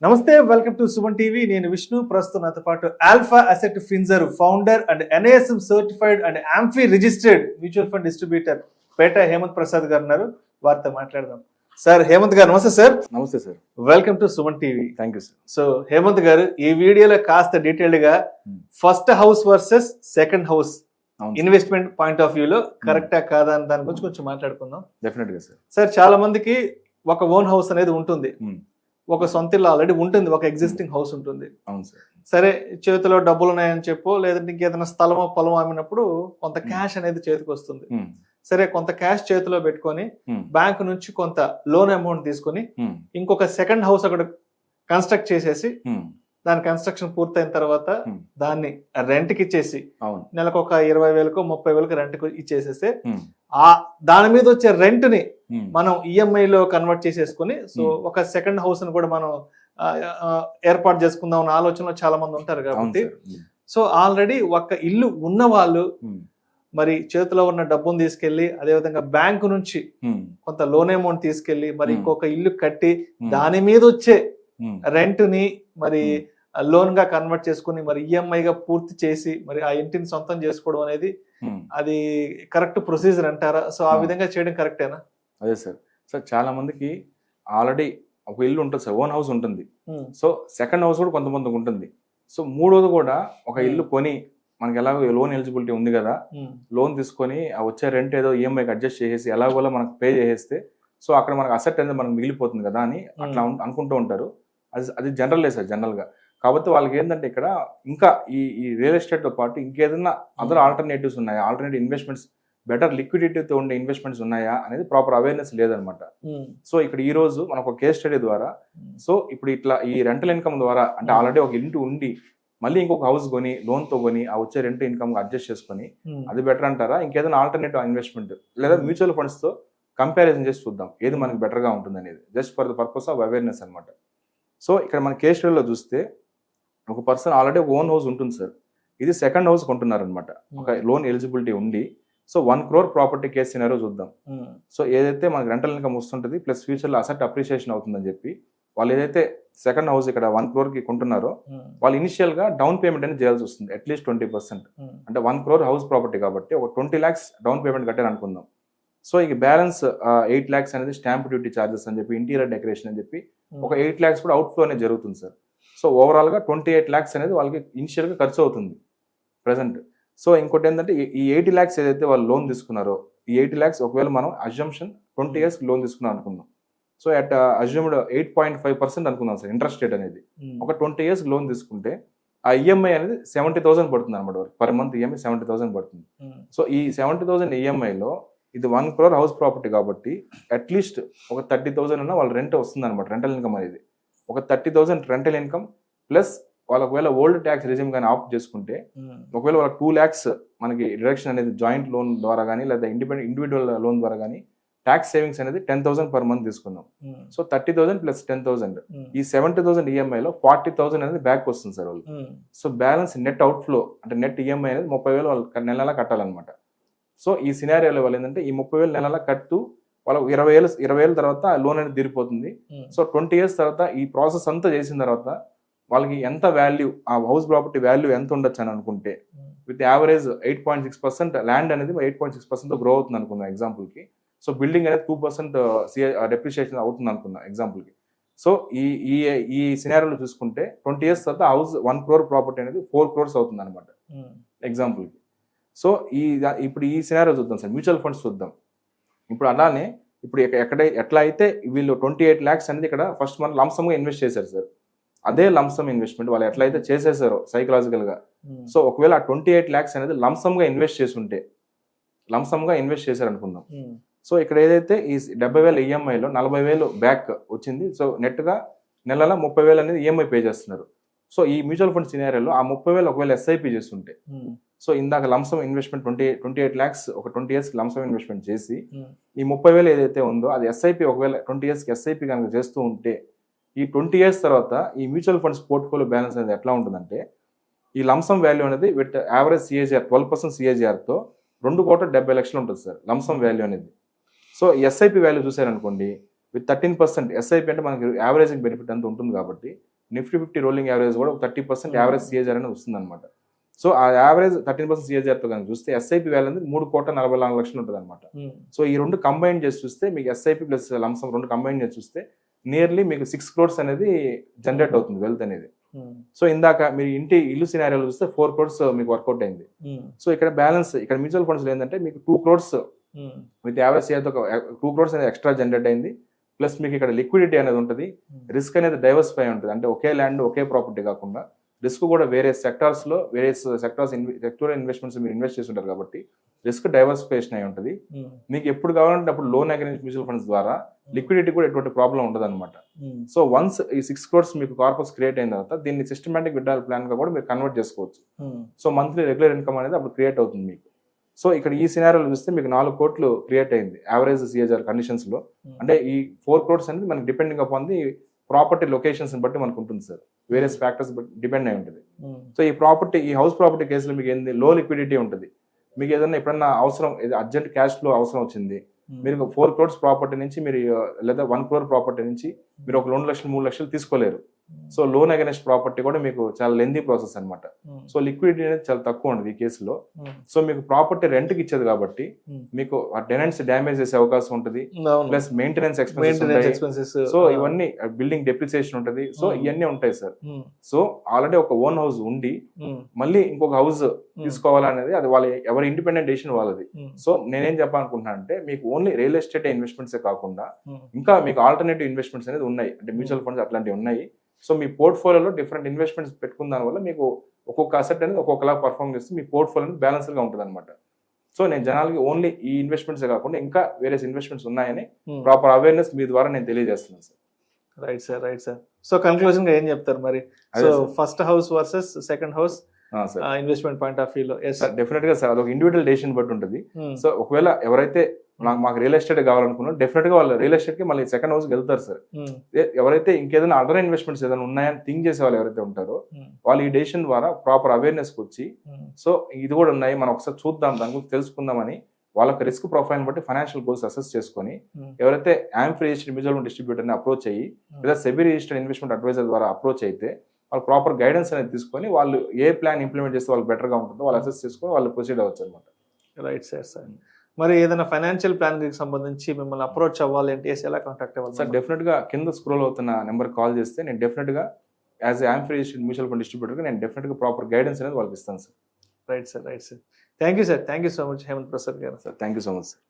నమస్తే, welcome to Suman TV. నేను విష్ణు. ప్రస్తుతం నాతో పాటు Alpha Asset Finserv founder and NISM certified and AMFI registered mutual fund distributor Peta Hemanth Prasad garu ఉన్నారు. వారితో మాట్లాడదాం. సార్, హేమంత్ గారు నమస్తే సార్. నమస్తే sir. Welcome to Suman TV. Thank you sir. So Hemanth గారు, ఈ వీడియోలో కాస్త డీటెయిల్డ్ గా first house versus second house investment point of వ్యూలో కరెక్టా కాదా అని దాని గురించి కొంచెం మాట్లాడుకుందాం. డెఫినెట్ గా సార్. సార్, చాలా మందికి ఒక ఓన్ హౌస్ అనేది ఉంటుంది, ఒక సొంత ఇల్లు ఆల్రెడీ ఉంటుంది, ఒక ఎగ్జిస్టింగ్ హౌస్ ఉంటుంది. అవును సార్. సరే, చేతిలో డబ్బులు ఉన్నాయని చెప్పు, లేదంటే ఇంకేదైనా స్థలమో పొలమో అమ్మినప్పుడు కొంత క్యాష్ అనేది చేతికి వస్తుంది. సరే, కొంత క్యాష్ చేతిలో పెట్టుకొని బ్యాంక్ నుంచి కొంత లోన్ అమౌంట్ తీసుకొని ఇంకొక సెకండ్ హౌస్ అక్కడ కన్స్ట్రక్ట్ చేసేసి దాని కన్స్ట్రక్షన్ పూర్తయిన తర్వాత దాన్ని రెంట్ కి ఇచ్చేసి నెలకు ఒక 20,000కో 30,000కో రెంట్ ఇచ్చేసేస్తే ఆ దాని మీద వచ్చే రెంట్ ని మనం EMI లో కన్వర్ట్ చేసేసుకుని, సో ఒక సెకండ్ హౌస్ ని కూడా మనం ఏర్పాటు చేసుకుందాం అన్న ఆలోచనలో చాలా మంది ఉంటారు. కాబట్టి సో ఆల్రెడీ ఒక ఇల్లు ఉన్న వాళ్ళు మరి చేతిలో ఉన్న డబ్బును తీసుకెళ్లి, అదేవిధంగా బ్యాంకు నుంచి కొంత లోన్ అమౌంట్ తీసుకెళ్లి మరి ఇంకొక ఇల్లు కట్టి దాని మీద వచ్చే రెంట్ ని మరి లోన్ గా కన్వర్ట్ చేసుకుని మరి EMI గా పూర్తి చేసి మరి ఆ ఇంటిని సొంతం చేసుకోవడం అనేది అది కరెక్ట్ ప్రొసీజర్ అంటారా? సో ఆ విధంగా చేయడం కరెక్టేనా? అదే సార్. సార్, చాలా మందికి ఆల్రెడీ ఒక ఇల్లు ఉంటుంది సార్, ఓన్ హౌస్ ఉంటుంది. సో సెకండ్ హౌస్ కూడా కొంతమందికి ఉంటుంది. సో మూడోది కూడా ఒక ఇల్లు కొని మనకి ఎలాగో లోన్ ఎలిజిబిలిటీ ఉంది కదా, లోన్ తీసుకొని ఆ వచ్చే రెంట్ ఏదో EMIకి అడ్జస్ట్ చేసేసి ఎలాగోలా మనకు పే చేసేస్తే సో అక్కడ మనకు అసెట్ అనేది మనకు మిగిలిపోతుంది కదా అని అట్లా అనుకుంటూ ఉంటారు. అది జనరల్ సార్, జనరల్ గా. కాబట్టి వాళ్ళకి ఏంటంటే ఇక్కడ ఇంకా ఈ రియల్ ఎస్టేట్ తో పాటు ఇంకేదైనా అదర్ ఆల్టర్నేటివ్స్ ఉన్నాయా, ఆల్టర్నేటివ్ ఇన్వెస్ట్మెంట్స్, బెటర్ లిక్విడిటీతో ఉండే ఇన్వెస్ట్మెంట్స్ ఉన్నాయా అనేది ప్రాపర్ అవేర్నెస్ లేదనమాట. సో ఇక్కడ ఈ రోజు మనకు ఒక కేస్ స్టడీ ద్వారా సో ఇప్పుడు ఇట్లా ఈ రెంటల్ ఇన్కమ్ ద్వారా అంటే ఆల్రెడీ ఒక ఇంటి ఉండి మళ్ళీ ఇంకొక హౌస్ కొని లోన్ తో కొని ఆ వచ్చే రెంట్ ఇన్కమ్ అడ్జస్ట్ చేసుకొని అది బెటర్ అంటారా, ఇంకేదైనా ఆల్టర్నేటివ్ ఇన్వెస్ట్మెంట్ లేదా మ్యూచువల్ ఫండ్స్ తో కంపారిజన్ చేసి చూద్దాం ఏది మనకి బెటర్ గా ఉంటుంది అనేది, just for the purpose of awareness అనమాట. సో ఇక్కడ మన కేస్ స్టడీలో చూస్తే ఒక పర్సన్ ఆల్రెడీ ఒక ఓన్ హౌస్ ఉంటుంది సార్, ఇది సెకండ్ హౌస్ కొంటున్నారనమాట. ఒక లోన్ ఎలిజిబిలిటీ ఉండి సో 1 crore ప్రాపర్టీ కేసు సినారో చూద్దాం. సో ఏదైతే మనకి రెంటల్ ఇన్కమ్ వస్తుంటుంది ప్లస్ ఫ్యూచర్ లో అసెట్ అప్రిషియేషన్ అవుతుందని చెప్పి వాళ్ళు ఏదైతే సెకండ్ హౌస్ ఇక్కడ 1 crore కి కొంటున్నారో వాళ్ళు ఇనిషియల్ గా డౌన్ పేమెంట్ అనేది చేయాల్సి వస్తుంది, అట్లీస్ట్ 20%. అంటే 1 crore హౌస్ ప్రాపర్టీ కాబట్టి ఒక 20 lakhs డౌన్ పేమెంట్ కట్టారు అనుకుందాం. సో ఇక బ్యాలెన్స్ 8 lakhs అనేది స్టాంప్ డ్యూటీ చార్జెస్ అని చెప్పి, ఇంటీరియర్ డెకరేషన్ అని చెప్పి ఒక 8 lakhs కూడా అవుట్ ఫ్లో అనేది జరుగుతుంది సార్. సో ఓవరాల్ గా 28 lakhs అనేది వాళ్ళకి ఇనిషియల్ గా ఖర్చు అవుతుంది ప్రెసెంట్. సో ఇంకోటి ఏంటంటే ఈ 80 lakhs ఏదైతే వాళ్ళు లోన్ తీసుకున్నారో ఈ 80 lakhs ఒకవేళ మనం అజంప్షన్ 20 years లోన్ తీసుకున్నాం అనుకుందాం. సో అట్ అజ్యూమ్డ్ 8.5% అనుకుందాం సార్ ఇంట్రెస్ట్ రేట్ అనేది. ఒక 20 years లోన్ తీసుకుంటే ఆ EMI అనేది 70,000 పడుతుంది అనమాట. పర్ మంత్ EMI 70,000 పడుతుంది. సో ఈ 70,000 EMIలో ఇది 1 crore హౌస్ ప్రాపర్టీ కాబట్టి అట్లీస్ట్ ఒక 30,000 అన్న వాళ్ళ రెంట్ వస్తుంది అనమాట. రెంటల్ ఇన్కమ్ అనేది ఒక 30,000 రెంటల్ ఇన్కమ్ ప్లస్ వాళ్ళ ఒకవేళ ఓల్డ్ ట్యాక్స్ రిజిమ్ కానీ ఆప్ట్ చేసుకుంటే ఒకవేళ వాళ్ళకి 2 lakhs మనకి డిడక్షన్ అనేది జాయింట్ లోన్ ద్వారా కానీ లేదా ఇండివిజువల్ లోన్ ద్వారా కానీ ట్యాక్స్ సేవింగ్స్ అనేది 10,000 పర్ మంత్ తీసుకున్నాం. సో 30,000 ప్లస్ 10,000 ఈ 70,000 EMIలో 40,000 అనేది బ్యాక్ వస్తుంది సార్ వాళ్ళు. So balance net out flow అంటే నెట్ EMI అనేది 30,000 వాళ్ళు నెలలా కట్టాలన్నమాట. సో ఈ సినారియోలో వాళ్ళు ఏంటంటే ఈ 30,000 నెలలా కట్టు వాళ్ళకు 20,000 తర్వాత లోన్ అనేది తీరిపోతుంది. సో 20 years తర్వాత ఈ ప్రాసెస్ అంతా చేసిన తర్వాత వాళ్ళకి ఎంత వాల్యూ ఆ హౌస్ ప్రాపర్టీ వాల్యూ ఎంత ఉండొచ్చు అని అనుకుంటే విత్ యావరేజ్ 8.6% ల్యాండ్ అనేది 8.6% గ్రో అవుతుంది అనుకుందాం ఎగ్జాంపుల్ కి. సో బిల్డింగ్ అనేది 2% డెప్రిషియేషన్ అవుతుంది అనుకుందాం ఎగ్జాంపుల్ కి. సో ఈ సినారియోలో చూసుకుంటే 20 years తర్వాత హౌస్ 1 crore ప్రాపర్టీ అనేది 4 crores అవుతుంది అనమాట ఎగ్జాంపుల్ కి. సో ఇప్పుడు ఈ సినారియో చూద్దాం సార్, మ్యూచువల్ ఫండ్స్ చూద్దాం. ఇప్పుడు అలానే ఇప్పుడు ఎట్లా అయితే వీళ్ళు 28 lakhs అనేది ఇక్కడ ఫస్ట్ మనం లంసమ్ గా ఇన్వెస్ట్ చేశారు సార్, అదే లంసమ్ ఇన్వెస్ట్మెంట్ వాళ్ళు ఎట్లయితే చేసేసారో సైకలాజికల్ గా. సో ఒకవేళ ఆ 28 lakhs అనేది లంసమ్ గా ఇన్వెస్ట్ చేశారు అనుకుందాం. సో ఇక్కడ ఏదైతే ఈ 70,000 EMIలో 40,000 బ్యాక్ వచ్చింది. సో నెట్ గా నెలల 30,000 అనేది EMI పే చేస్తున్నారు. సో ఈ మ్యూచువల్ ఫండ్ సినారియోలో ఆ 30,000 ఒకవేళ SIP చేస్తుంటే సో ఇందాక లంసమ్ ఇన్వెస్ట్మెంట్ 28 lakhs ఒక 20 years లంసమ్ ఇన్వెస్ట్మెంట్ చేసి ఈ 30,000 ఏదైతే ఉందో అది SIP ఒకవేళ 20 years SIP కనుక చేస్తూ ఉంటే ఈ 20 years తర్వాత ఈ మ్యూచువల్ ఫండ్స్ పోర్ట్ఫోలియో బ్యాలెన్స్ అనేది ఎట్లా ఉంటుందంటే ఈ లంసమ్ వాల్యూ అనేది విత్ యావరేజ్ CAGR 12% CAGR తో 2,70,00,000 ఉంటుంది సార్ లంసమ్ వాల్యూ అనేది. సో SIP వాల్యూ చూసారనుకోండి విత్ 13% SIP అంటే మనకి యావరేజింగ్ బెనిఫిట్ అంత ఉంటుంది కాబట్టి నిఫ్టీ 50 రోలింగ్ యావరేజ్ కూడా 30% యావరేజ్ సిఏజర్ అనేది వస్తుంది అనమాట. సో ఆ యావరేజ్ 13% సిఏజర్ తో కనుక చూస్తే ఎస్ఐపి వాల్యూ అనేది 3,44,00,000 ఉంటుంది అనమాట. సో ఈ రెండు కంబైన్ చేసి చూస్తే మీకు ఎస్ఐపి ప్లస్ లంసమ్ రెండు కంబైన్ చేసి చూస్తే నియర్లీ మీకు 6 crores అనేది జనరేట్ అవుతుంది వెల్త్ అనేది. సో ఇందాక మీరు ఇల్లు సినారియోలో చూస్తే 4 crores మీకు వర్కౌట్ అయింది. సో ఇక్కడ బ్యాలెన్స్ ఇక్కడ మ్యూచువల్ ఫండ్స్ ఏంటంటే మీకు 2 crores విత్ యావరేజ్ సిఏతో 2 crores అనేది ఎక్స్ట్రా జనరేట్ అయింది. ప్లస్ మీకు ఇక్కడ లిక్విడిటీ అనేది ఉంటుంది, రిస్క్ అనేది డైవర్సిఫై ఉంటుంది. అంటే ఒకే ల్యాండ్ ఒకే ప్రాపర్టీ కాకుండా రిస్క్ కూడా వేరే సెక్టార్స్ సెక్టోరల్ ఇన్వెస్ట్మెంట్స్ మీరు ఇన్వెస్ట్ చేస్తుంటారు కాబట్టి రిస్క్ డైవర్సిఫికేషన్ అయి ఉంటుంది. మీకు ఎప్పుడు కావాలంటే అప్పుడు లోన్ అగైన్స్ మ్యూచువల్ ఫండ్స్ ద్వారా లిక్విడిటీ కూడా ఎటువంటి ప్రాబ్లం ఉండదు అనమాట. సో వన్స్ ఈ 6 crores మీకు కార్పస్ క్రియేట్ అయిన తర్వాత దీన్ని సిస్టమాటిక్ విత్డ్రాయల్ ప్లాన్ గా కూడా మీరు కన్వర్ట్ చేసుకోవచ్చు. సో మంత్లీ రెగ్యులర్ ఇన్కమ్ అనేది అప్పుడు క్రియేట్ అవుతుంది మీకు. సో ఇక్కడ ఈ సినారియోలో చూస్తే మీకు 4 crores క్రియేట్ అయింది యావరేజ్ సిఏజర్ కండిషన్స్ లో. అంటే ఈ 4 crores అనేది మనకి depending upon the property locations బట్టి మనకు ఉంటుంది సార్, వేరియస్ ఫ్యాక్టర్స్ బట్టి డిపెండ్ అయి ఉంటుంది. సో ఈ హౌస్ ప్రాపర్టీ కేసులో మీకు ఏంది లో లిక్విడిటీ ఉంటుంది. మీకు ఏదైనా ఎప్పుడన్నా అవసరం అర్జెంట్ క్యాష్ ఫ్లో అవసరం వచ్చింది, మీరు 4 crores ప్రాపర్టీ నుంచి మీరు లేదా 1 crore ప్రాపర్టీ నుంచి మీరు ఒక 2 లక్షలు 3 లక్షలు తీసుకోలేరు. సో లోన్ అగైనెస్ట్ ప్రాపర్టీ కూడా మీకు చాలా లెందీ ప్రాసెస్ అనమాట. సో లిక్విడిటీ అనేది చాలా తక్కువ ఉంటుంది ఈ కేసులో. సో మీకు ప్రాపర్టీ రెంట్ కి ఇచ్చేది కాబట్టి మీకు ఆ టెనెంట్స్ డ్యామేజ్ చేసే అవకాశం ఉంటుంది, ప్లస్ మెయింటెనెన్స్ ఎక్స్పెన్సెస్, సో ఇవన్నీ బిల్డింగ్ డెప్రిసియేషన్ ఉంటుంది. సో ఇవన్నీ ఉంటాయి సార్. సో ఆల్రెడీ ఒక ఓన్ హౌస్ ఉండి మళ్ళీ ఇంకొక హౌస్ తీసుకోవాలనేది అది వాళ్ళ ఎవరి ఇండిపెండెంట్ డెసిషన్ వాళ్ళది. సో నేనేం చెప్పాలనుకుంటున్నా అంటే మీకు ఓన్లీ రియల్ ఎస్టేట్ ఇన్వెస్ట్మెంట్స్ కాకుండా ఇంకా మీకు ఆల్టర్నేటివ్ ఇన్వెస్ట్మెంట్స్ అనేది ఉన్నాయి, అంటే మ్యూచువల్ ఫండ్స్ అట్లాంటివి ఉన్నాయి. సో మీ పోర్ట్ఫోలియోలో డిఫరెంట్ ఇన్వెస్ట్మెంట్స్ పెట్టుకున్న దాని వల్ల మీకు ఒక్కొక్క అసెట్ అనేది ఒక్కొక్కలా పర్ఫార్మ్ చేస్తే మీ పోర్ట్ఫోలియో బ్యాలెన్స్డ్ గా ఉంటుంది అనమాట. సో నేను జనాలకి ఓన్లీ ఈ ఇన్వెస్ట్మెంట్స్ కాకుండా ఇంకా వేరే ఇన్వెస్ట్మెంట్స్ ఉన్నాయని ప్రాపర్ అవేర్నెస్ మీ ద్వారా నేను తెలియజేస్తున్నాను sir. Right sir. So conclusion గా ఏం చెప్తారు మరి? So first house versus second house investment point of వ్యూలో డెఫినెట్ గా సార్ అదొక ఇండివిజువల్ డెసిషన్ బట్టి ఉంటుంది. సో ఒకవేళ ఎవరైతే మాకు రియల్ ఎస్టేట్ కావాలనుకున్నా డెఫినెట్ గా వాళ్ళు రియల్ ఎస్టేట్ కి మళ్ళీ సెకండ్ హౌస్ కి వెళ్తారు సార్. ఎవరైతే ఇంకేదైనా అదర్ ఇన్వెస్ట్మెంట్స్ ఏదైనా ఉన్నాయని థింక్ చేసే వాళ్ళు ఎవరైతే ఉంటారో వాళ్ళు ఈ డెసిషన్ ద్వారా ప్రాపర్ అవేర్నెస్ వచ్చి సో ఇది కూడా ఉన్నాయి మనం ఒకసారి చూద్దాం దాని గురించి తెలుసుకుందామని వాళ్ళకి రిస్క్ ప్రొఫైల్ బట్టి ఫైనాన్షియల్ గోల్స్ అసెస్ చేసుకుని ఎవరైతే ఆంఫ్ రిజిస్టర్డ్ మ్యూచువల్ ఫండ్ డిస్ట్రిబ్యూటర్ ని అప్రోచ్ అయ్యి లేదా సెబీ రిజిస్టర్డ్ ఇన్వెస్ట్మెంట్ అడ్వైజర్ ద్వారా అప్రోచ్ అయితే వాళ్ళు ప్రాపర్ గైడెన్స్ అనేది తీసుకొని వాళ్ళు ఏ ప్లాన్ ఇంప్లిమెంట్ చేస్తే వాళ్ళకి బెటర్ గా ఉంటుందో వాళ్ళు అసెస్ చేసుకొని వాళ్ళు ప్రొసీడ్ అవ్వచ్చు అనమాట. Right sir. మరి ఏదైనా ఫైనాన్షియల్ ప్లాన్ కి సంబంధించి మిమ్మల్ని అప్రోచ్ అవ్వాలి అంటే ఎలా కాంటాక్ట్ అవ్వాలి సార్? డెఫినెట్ గా కింద స్క్రోల్ అవుతున్న నెంబర్ కాల్ చేస్తే నేను డెఫినెట్ గా as AMFI registered mutual fund distributor నేను డెఫినెట్ గా ప్రాపర్ గైడెన్స్ అనేది వాళ్ళకి ఇస్తాను sir. Right sir. Thank you so much Hemanth Prasad garu. Sir thank you so much sir.